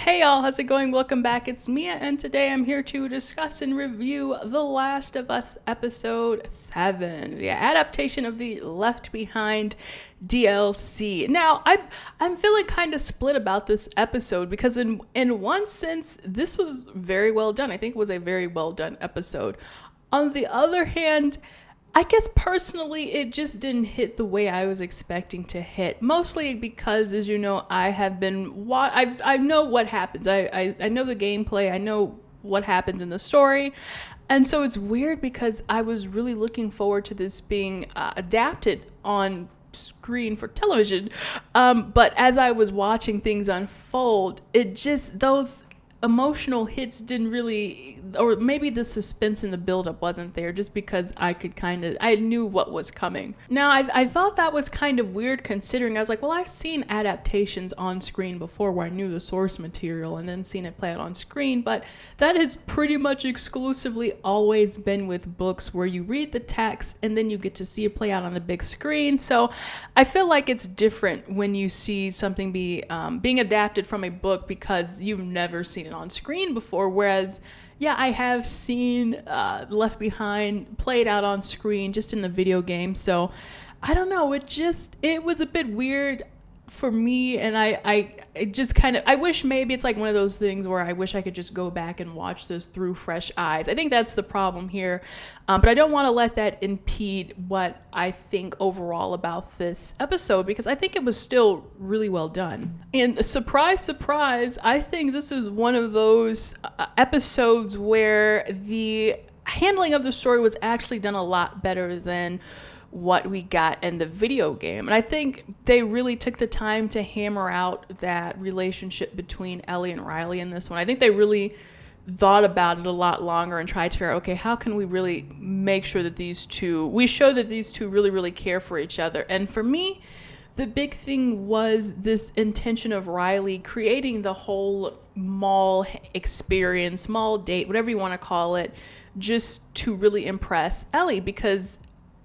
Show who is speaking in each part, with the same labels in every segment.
Speaker 1: Hey y'all, how's it going? Welcome back. It's Mia, and today I'm here to discuss and review The Last of Us Episode 7, the adaptation of the Left Behind DLC. Now, I'm feeling kind of split about this episode because in one sense, this was very well done. I think it was a very well done episode. On the other hand, I guess personally, it just didn't hit the way I was expecting to hit. Mostly because, as you know, I have been I know what happens. I know the gameplay. I know what happens in the story, and so it's weird because I was really looking forward to this being adapted on screen for television. But as I was watching things unfold, it just those emotional hits didn't really, or maybe the suspense in the buildup wasn't there just because I knew what was coming. Now, I thought that was kind of weird considering I was like, well, I've seen adaptations on screen before where I knew the source material and then seen it play out on screen, but that has pretty much exclusively always been with books where you read the text and then you get to see it play out on the big screen. So I feel like it's different when you see something being adapted from a book because you've never seen it on screen before, whereas yeah, I have seen Left Behind played out on screen just in the video game. So I don't know, it was a bit weird for me, and I just kind of, I wish maybe it's like one of those things where I wish I could just go back and watch this through fresh eyes. I think that's the problem here, but I don't want to let that impede what I think overall about this episode, because I think it was still really well done. And surprise, surprise, I think this is one of those episodes where the handling of the story was actually done a lot better than what we got in the video game. And I think they really took the time to hammer out that relationship between Ellie and Riley in this one. I think they really thought about it a lot longer and tried to figure out, okay, how can we really make sure that we show that these two really, really care for each other. And for me, the big thing was this intention of Riley creating the whole mall experience, mall date, whatever you want to call it, just to really impress Ellie, because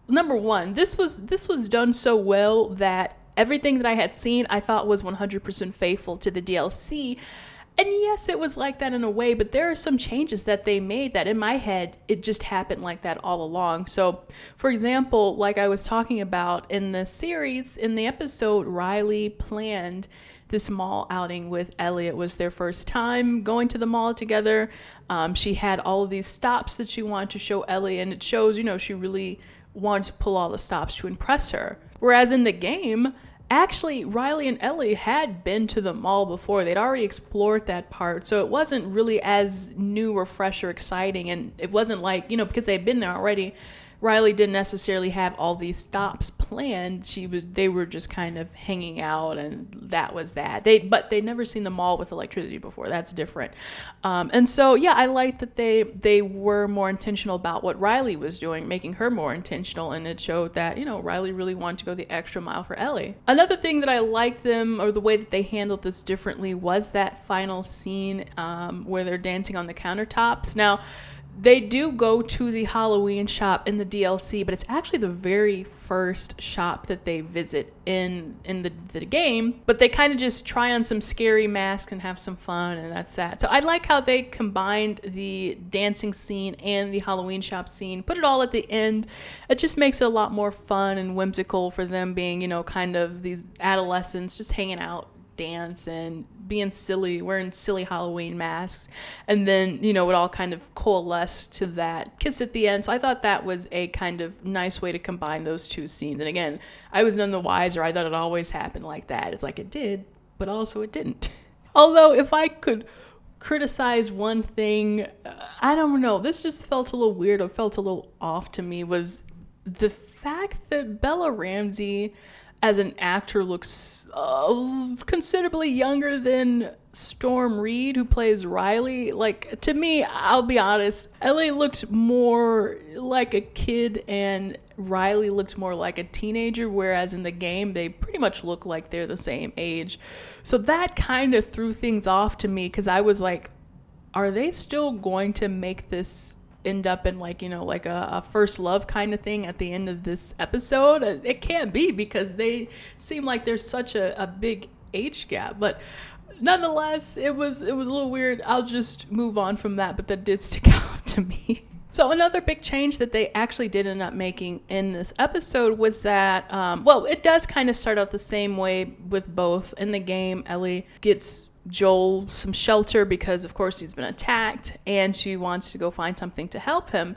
Speaker 1: number one, this was done so well that everything that I had seen I thought was 100% faithful to the DLC. And yes, it was like that in a way, but there are some changes that they made that in my head, it just happened like that all along. So, for example, like I was talking about in the series, in the episode, Riley planned this mall outing with Ellie. It was their first time going to the mall together. She had all of these stops that she wanted to show Ellie, and it shows, she really wanted to pull all the stops to impress her. Whereas in the game, actually, Riley and Ellie had been to the mall before. They'd already explored that part, so it wasn't really as new or fresh or exciting, and it wasn't like, because they'd been there already, Riley didn't necessarily have all these stops planned. They were just kind of hanging out, and that was that. But they'd never seen the mall with electricity before. That's different. And so, yeah, I liked that they were more intentional about what Riley was doing, making her more intentional, and it showed that, Riley really wanted to go the extra mile for Ellie. Another thing that I liked or the way that they handled this differently, was that final scene where they're dancing on the countertops. Now, they do go to the Halloween shop in the DLC, but it's actually the very first shop that they visit in the game. But they kind of just try on some scary masks and have some fun, and that's that. So I like how they combined the dancing scene and the Halloween shop scene, put it all at the end. It just makes it a lot more fun and whimsical for them being, kind of these adolescents just hanging out, dance and being silly, wearing silly Halloween masks, and then it all kind of coalesced to that kiss at the end. So I thought that was a kind of nice way to combine those two scenes. And again, I was none the wiser. I thought it always happened like that. It's like it did, but also it didn't. Although if I could criticize one thing, I don't know, this just felt a little weird or felt a little off to me, was the fact that Bella Ramsey as an actor looks considerably younger than Storm Reed, who plays Riley. Like, to me, I'll be honest, Ellie looked more like a kid and Riley looked more like a teenager, whereas in the game, they pretty much look like they're the same age. So that kind of threw things off to me, because I was like, are they still going to make this end up in like a first love kind of thing at the end of this episode? It can't be, because they seem like there's such a big age gap. But nonetheless, it was a little weird. I'll just move on from that, but that did stick out to me. So another big change that they actually did end up making in this episode was that, it does kind of start out the same way with both. In the game, Ellie gets Joel some shelter because, of course, he's been attacked, and she wants to go find something to help him.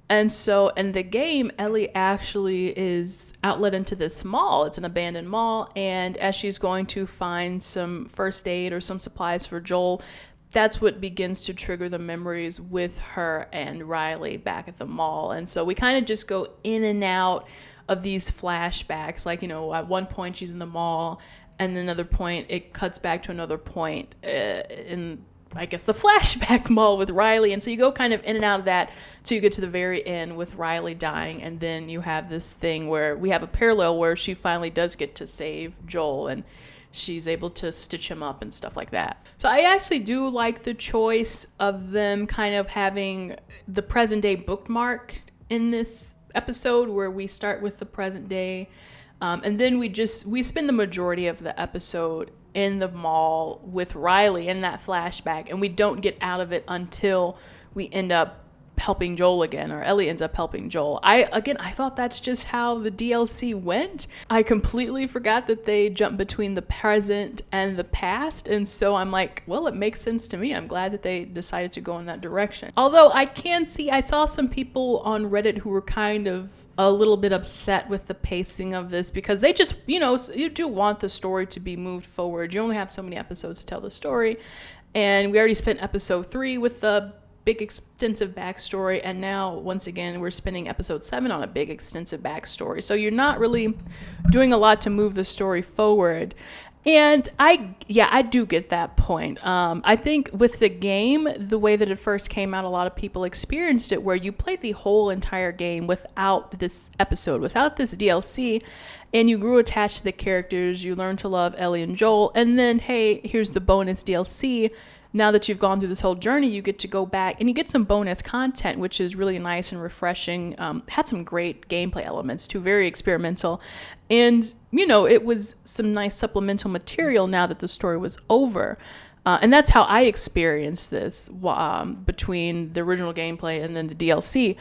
Speaker 1: And so in the game, Ellie actually is outlet into this mall. It's an abandoned mall. And as she's going to find some first aid or some supplies for Joel, that's what begins to trigger the memories with her and Riley back at the mall. And so we kind of just go in and out of these flashbacks. Like, at one point she's in the mall, and another point it cuts back to another point in, I guess, the flashback mall with Riley. And so you go kind of in and out of that till you get to the very end with Riley dying. And then you have this thing where we have a parallel where she finally does get to save Joel, and she's able to stitch him up and stuff like that. So I actually do like the choice of them kind of having the present day bookmark in this episode, where we start with the present day. And then we spend the majority of the episode in the mall with Riley in that flashback, and we don't get out of it until we end up helping Joel again, or Ellie ends up helping Joel. I thought that's just how the DLC went. I completely forgot that they jumped between the present and the past, and so I'm like, well, it makes sense to me. I'm glad that they decided to go in that direction. Although I saw some people on Reddit who were kind of a little bit upset with the pacing of this, because they just, you do want the story to be moved forward. You only have so many episodes to tell the story, and we already spent episode 3 with the big extensive backstory, and now once again we're spending episode 7 on a big extensive backstory, so you're not really doing a lot to move the story forward. And I do get that point. I think with the game, the way that it first came out, a lot of people experienced it where you played the whole entire game without this episode, without this DLC, and you grew attached to the characters, you learned to love Ellie and Joel, and then, hey, here's the bonus DLC. Now that you've gone through this whole journey, you get to go back and you get some bonus content, which is really nice and refreshing. Had some great gameplay elements too, very experimental. And, it was some nice supplemental material now that the story was over. And that's how I experienced this between the original gameplay and then the DLC.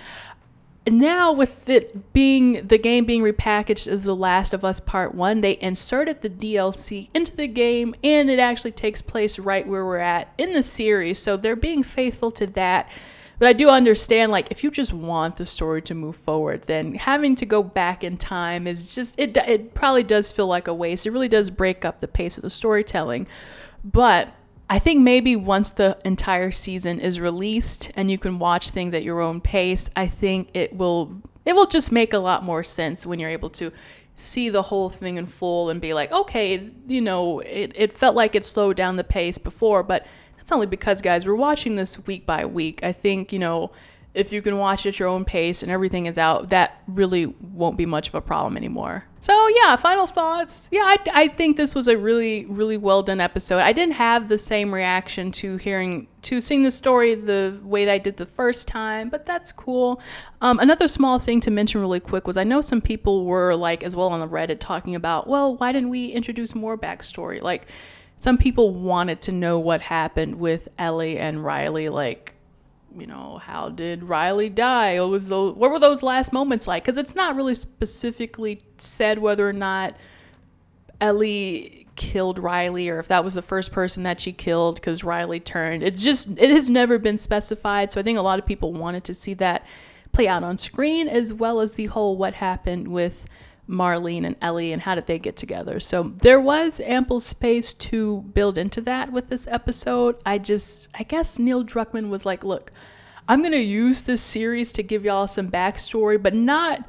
Speaker 1: Now with the game being repackaged as The Last of Us Part 1, they inserted the DLC into the game, and it actually takes place right where we're at in the series. So they're being faithful to that. But I do understand, like, if you just want the story to move forward, then having to go back in time is just, it probably does feel like a waste. It really does break up the pace of the storytelling. But I think maybe once the entire season is released and you can watch things at your own pace, I think it will just make a lot more sense when you're able to see the whole thing in full and be like, okay, it felt like it slowed down the pace before, but that's only because, guys, we're watching this week by week. I think, if you can watch it at your own pace and everything is out, that really won't be much of a problem anymore. So yeah, final thoughts. Yeah, I think this was a really, really well done episode. I didn't have the same reaction to seeing the story the way that I did the first time, but that's cool. Another small thing to mention really quick was I know some people were like, as well on the Reddit, talking about, well, why didn't we introduce more backstory? Like, some people wanted to know what happened with Ellie and Riley, like, how did Riley die? What were those last moments like? Because it's not really specifically said whether or not Ellie killed Riley or if that was the first person that she killed because Riley turned. It has never been specified. So I think a lot of people wanted to see that play out on screen, as well as the whole what happened with Marlene and Ellie and how did they get together. So there was ample space to build into that with this episode. I guess Neil Druckmann was like, look, I'm going to use this series to give y'all some backstory, but not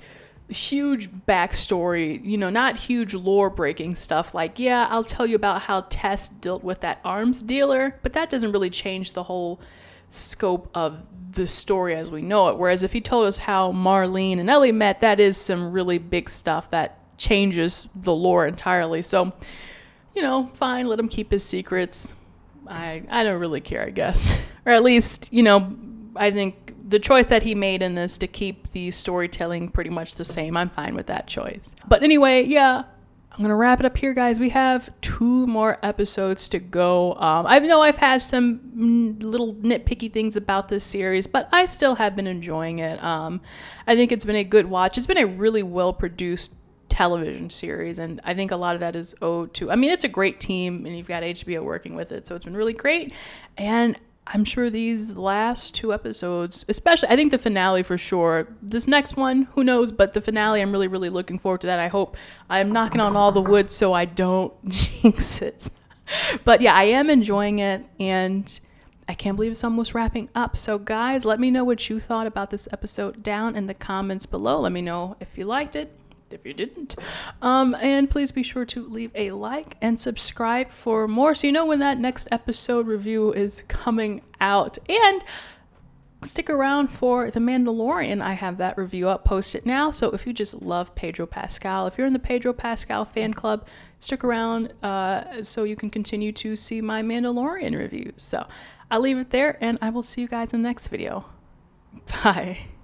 Speaker 1: huge backstory, not huge lore breaking stuff. Like, yeah, I'll tell you about how Tess dealt with that arms dealer, but that doesn't really change the whole scope of the story as we know it. Whereas if he told us how Marlene and Ellie met, that is some really big stuff that changes the lore entirely. So, fine, let him keep his secrets. I don't really care, I guess. Or at least, I think the choice that he made in this to keep the storytelling pretty much the same, I'm fine with that choice. But anyway, yeah, I'm going to wrap it up here, guys. We have 2 more episodes to go. I know I've had some little nitpicky things about this series, but I still have been enjoying it. I think it's been a good watch. It's been a really well-produced television series, and I think a lot of that is owed to, I mean, it's a great team, and you've got HBO working with it, so it's been really great. And I'm sure these last 2 episodes, especially, I think the finale for sure. This next one, who knows, but the finale, I'm really, really looking forward to that. I hope I'm knocking on all the wood so I don't jinx it. But yeah, I am enjoying it, and I can't believe it's almost wrapping up. So guys, let me know what you thought about this episode down in the comments below. Let me know if you liked it, if you didn't, and please be sure to leave a like and subscribe for more, so you know when that next episode review is coming out. And stick around for The Mandalorian. I have that review up, posted now, so if you just love Pedro Pascal, if you're in the Pedro Pascal fan club, stick around so you can continue to see my Mandalorian reviews. So I'll leave it there, and I will see you guys in the next video. Bye.